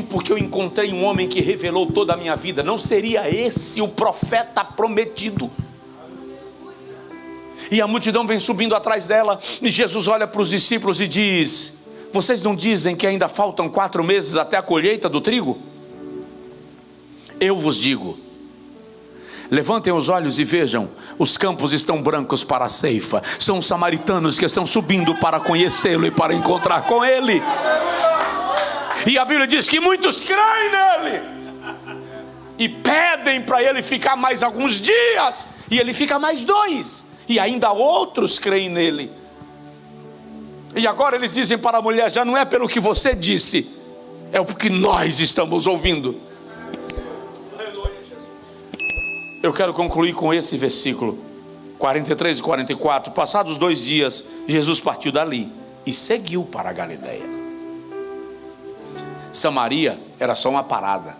porque eu encontrei um homem que revelou toda a minha vida. Não seria esse o profeta prometido? E a multidão vem subindo atrás dela. E Jesus olha para os discípulos e diz: vocês não dizem que ainda faltam 4 meses até a colheita do trigo? Eu vos digo, levantem os olhos e vejam, os campos estão brancos para a ceifa. São os samaritanos que estão subindo para conhecê-lo e para encontrar com ele. E a Bíblia diz que muitos creem nele e pedem para ele ficar mais alguns dias, e ele fica mais 2, e ainda outros creem nele. E agora eles dizem para a mulher: já não é pelo que você disse, é o que nós estamos ouvindo. Eu quero concluir com esse versículo 43 e 44. Passados 2 dias, Jesus partiu dali e seguiu para a Galileia. Samaria era só uma parada.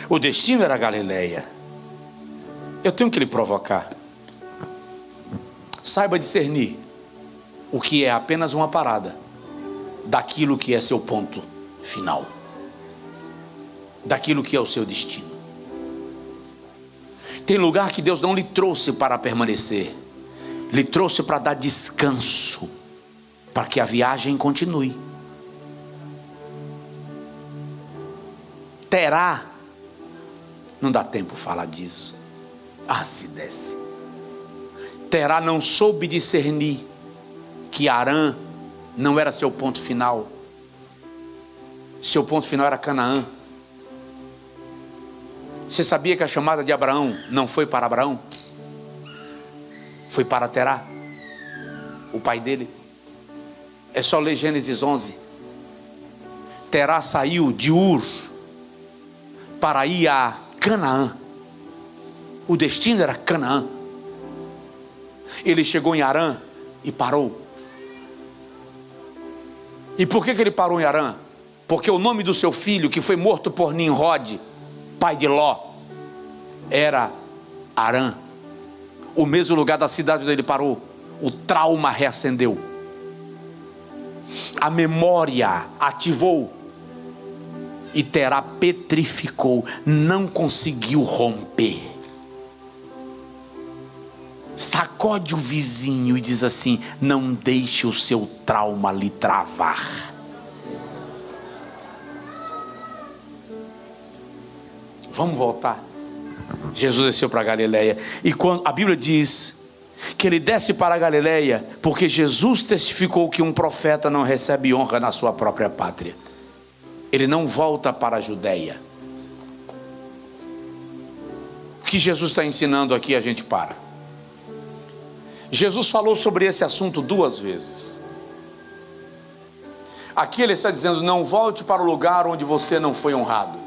O destino era a Galileia. Eu tenho que lhe provocar. Saiba discernir o que é apenas uma parada daquilo que é seu ponto final, daquilo que é o seu destino. Tem lugar que Deus não lhe trouxe para permanecer, lhe trouxe para dar descanso, para que a viagem continue. Terá, não dá tempo falar disso. Se desse. Terá não soube discernir que Harã não era seu ponto final. Seu ponto final era Canaã. Você sabia que a chamada de Abraão não foi para Abraão? Foi para Terá, o pai dele. É só ler Gênesis 11. Terá saiu de Ur para ir a Canaã. O destino era Canaã. Ele chegou em Harã e parou. E por que ele parou em Harã? Porque o nome do seu filho, que foi morto por Nimrod, pai de Ló, era Harã. O mesmo lugar da cidade onde ele parou. O trauma reacendeu. A memória ativou. E Terá petrificou. Não conseguiu romper. Sacode o vizinho e diz assim: não deixe o seu trauma lhe travar. Vamos voltar. Jesus desceu para a Galileia. E quando a Bíblia diz que ele desce para a Galileia, porque Jesus testificou que um profeta não recebe honra na sua própria pátria. Ele não volta para a Judeia. O que Jesus está ensinando aqui, a gente para. Jesus falou sobre esse assunto 2 vezes. Aqui ele está dizendo: não volte para o lugar onde você não foi honrado.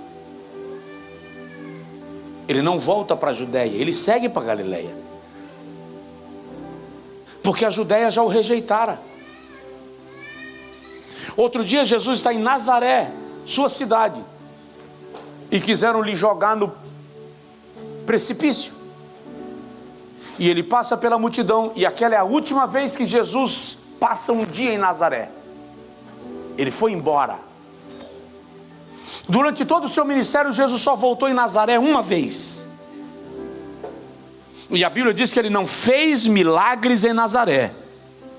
Ele não volta para a Judeia, ele segue para a Galileia. Porque a Judeia já o rejeitara. Outro dia Jesus está em Nazaré, sua cidade, e quiseram lhe jogar no precipício. E ele passa pela multidão, e aquela é a última vez que Jesus passa um dia em Nazaré. Ele foi embora. Durante todo o seu ministério, Jesus só voltou em Nazaré uma vez. E a Bíblia diz que ele não fez milagres em Nazaré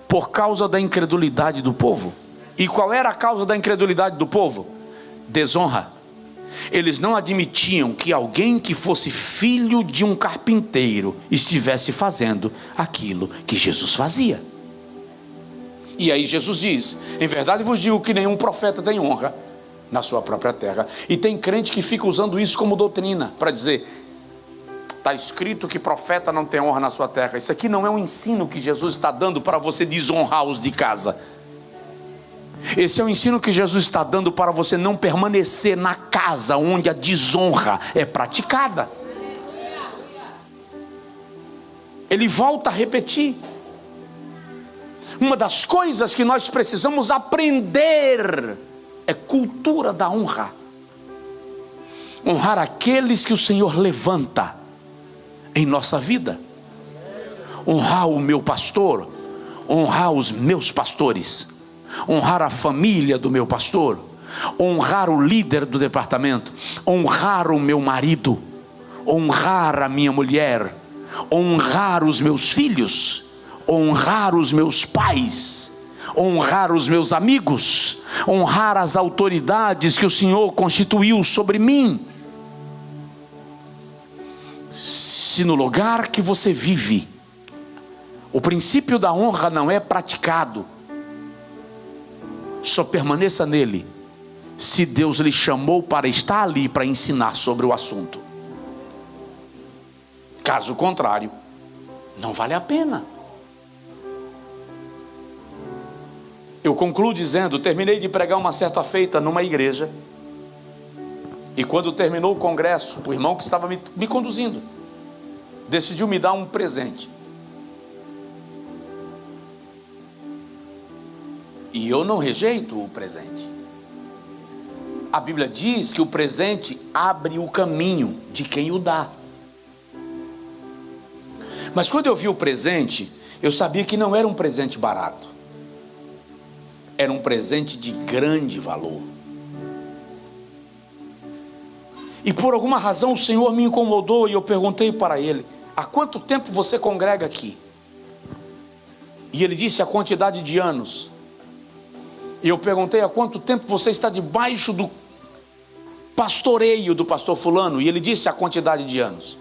por causa da incredulidade do povo. E qual era a causa da incredulidade do povo? Desonra. Eles não admitiam que alguém que fosse filho de um carpinteiro estivesse fazendo aquilo que Jesus fazia. E aí Jesus diz: em verdade vos digo que nenhum profeta tem honra na sua própria terra. E tem crente que fica usando isso como doutrina, para dizer, está escrito que profeta não tem honra na sua terra. Isso aqui não é um ensino que Jesus está dando para você desonrar os de casa. Esse é o ensino que Jesus está dando para você não permanecer na casa onde a desonra é praticada. Ele volta a repetir. Uma das coisas que nós precisamos aprender é cultura da honra. Honrar aqueles que o Senhor levanta em nossa vida. Honrar o meu pastor, honrar os meus pastores, honrar a família do meu pastor, honrar o líder do departamento, honrar o meu marido, honrar a minha mulher, honrar os meus filhos, honrar os meus pais, honrar os meus amigos, honrar as autoridades que o Senhor constituiu sobre mim. Se no lugar que você vive, o princípio da honra não é praticado, só permaneça nele, se Deus lhe chamou para estar ali para ensinar sobre o assunto. Caso contrário, não vale a pena. Eu concluo dizendo, terminei de pregar uma certa feita numa igreja, e quando terminou o congresso, o irmão que estava me conduzindo, decidiu me dar um presente. E eu não rejeito o presente. A Bíblia diz que o presente abre o caminho de quem o dá. Mas quando eu vi o presente, eu sabia que não era um presente barato. Era um presente de grande valor. E por alguma razão o Senhor me incomodou e eu perguntei para ele, há quanto tempo você congrega aqui? E ele disse a quantidade de anos. E eu perguntei há quanto tempo você está debaixo do pastoreio do pastor fulano? E ele disse a quantidade de anos.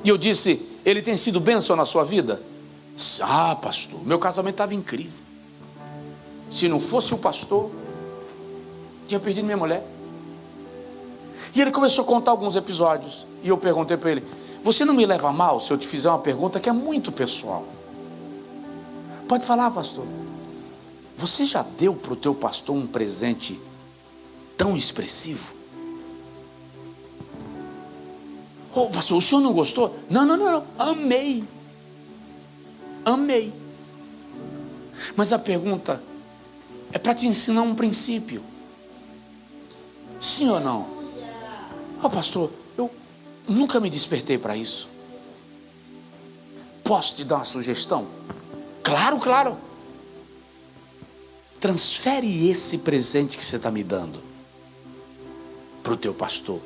E eu disse, ele tem sido bênção na sua vida? Ah, pastor, meu casamento estava em crise. Se não fosse o pastor, tinha perdido minha mulher. E ele começou a contar alguns episódios. E eu perguntei para ele, você não me leva a mal se eu te fizer uma pergunta que é muito pessoal? Pode falar, pastor. Você já deu para o teu pastor um presente tão expressivo? Oh, pastor, o senhor não gostou? Não, amei. Amei. Mas a pergunta é para te ensinar um princípio. Sim ou não? Oh, pastor, eu nunca me despertei para isso. Posso te dar uma sugestão? Claro. Transfere esse presente que você está me dando para o teu pastor.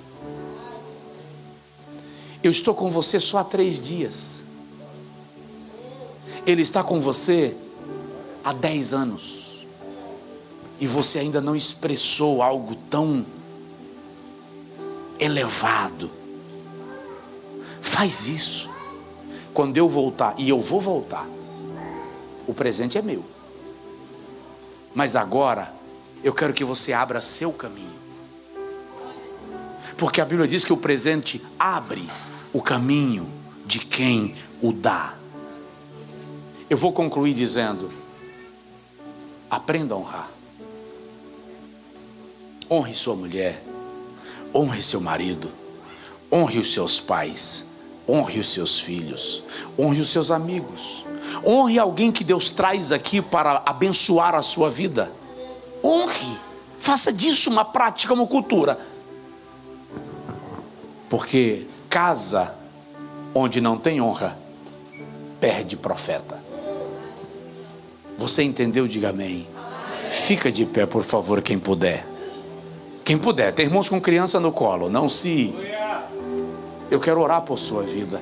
Eu estou com você só há 3 dias. Ele está com você há 10 anos. E você ainda não expressou algo tão elevado. Faz isso. Quando eu voltar, e eu vou voltar, o presente é meu. Mas agora, eu quero que você abra seu caminho. Porque a Bíblia diz que o presente abre o caminho de quem o dá. Eu vou concluir dizendo, aprenda a honrar. Honre sua mulher, honre seu marido, honre os seus pais, honre os seus filhos, honre os seus amigos. Honre alguém que Deus traz aqui para abençoar a sua vida. Honre. Faça disso uma prática, uma cultura. Porque casa onde não tem honra, perde profeta. Você entendeu? Diga amém. Fica de pé, por favor, quem puder. Quem puder. Tem irmãos com criança no colo. Não se... Eu quero orar por sua vida.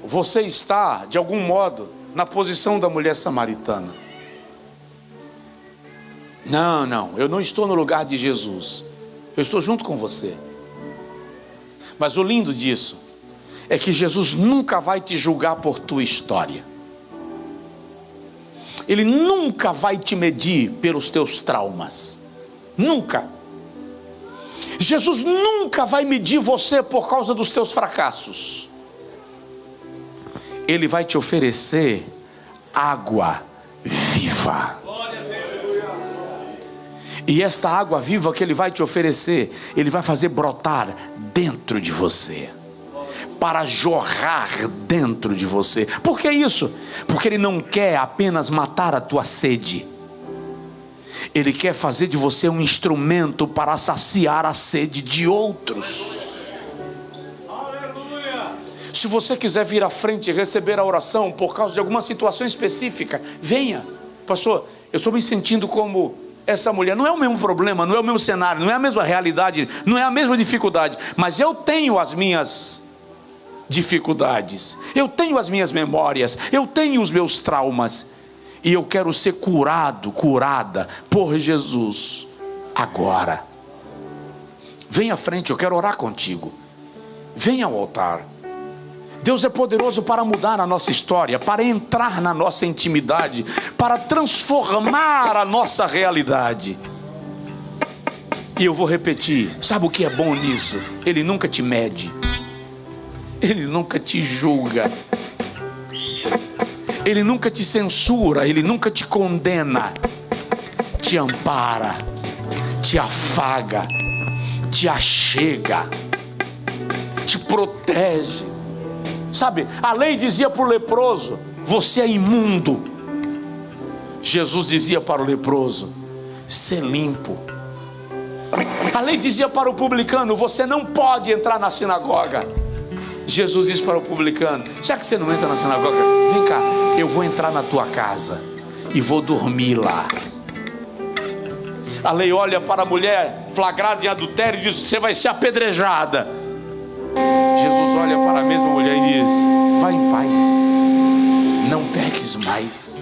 Você está, de algum modo, na posição da mulher samaritana. Não, eu não estou no lugar de Jesus. Eu estou junto com você. Mas o lindo disso é que Jesus nunca vai te julgar por tua história. Ele nunca vai te medir pelos teus traumas. Nunca. Jesus nunca vai medir você por causa dos teus fracassos. Ele vai te oferecer água viva. E esta água viva que Ele vai te oferecer, Ele vai fazer brotar dentro de você, para jorrar dentro de você. Por que isso? Porque Ele não quer apenas matar a tua sede. Ele quer fazer de você um instrumento para saciar a sede de outros. Aleluia. Se você quiser vir à frente e receber a oração por causa de alguma situação específica, venha. Pastor, eu estou me sentindo como essa mulher. Não é o mesmo problema, não é o mesmo cenário, não é a mesma realidade, não é a mesma dificuldade, mas eu tenho as minhas dificuldades, eu tenho as minhas memórias, eu tenho os meus traumas, e eu quero ser curado, curada por Jesus agora. Vem à frente, eu quero orar contigo. Venha ao altar. Deus é poderoso para mudar a nossa história, para entrar na nossa intimidade, para transformar a nossa realidade. E eu vou repetir, sabe o que é bom nisso? Ele nunca te mede, Ele nunca te julga, Ele nunca te censura, Ele nunca te condena. Te ampara, te afaga, te achega, te protege. Sabe, a lei dizia para o leproso: você é imundo. Jesus dizia para o leproso: ser limpo. A lei dizia para o publicano: você não pode entrar na sinagoga. Jesus disse para o publicano: já que você não entra na sinagoga, vem cá, eu vou entrar na tua casa e vou dormir lá. A lei olha para a mulher flagrada em adultério e diz: você vai ser apedrejada. Jesus olha para a mesma mulher e diz: vai em paz, não peques mais.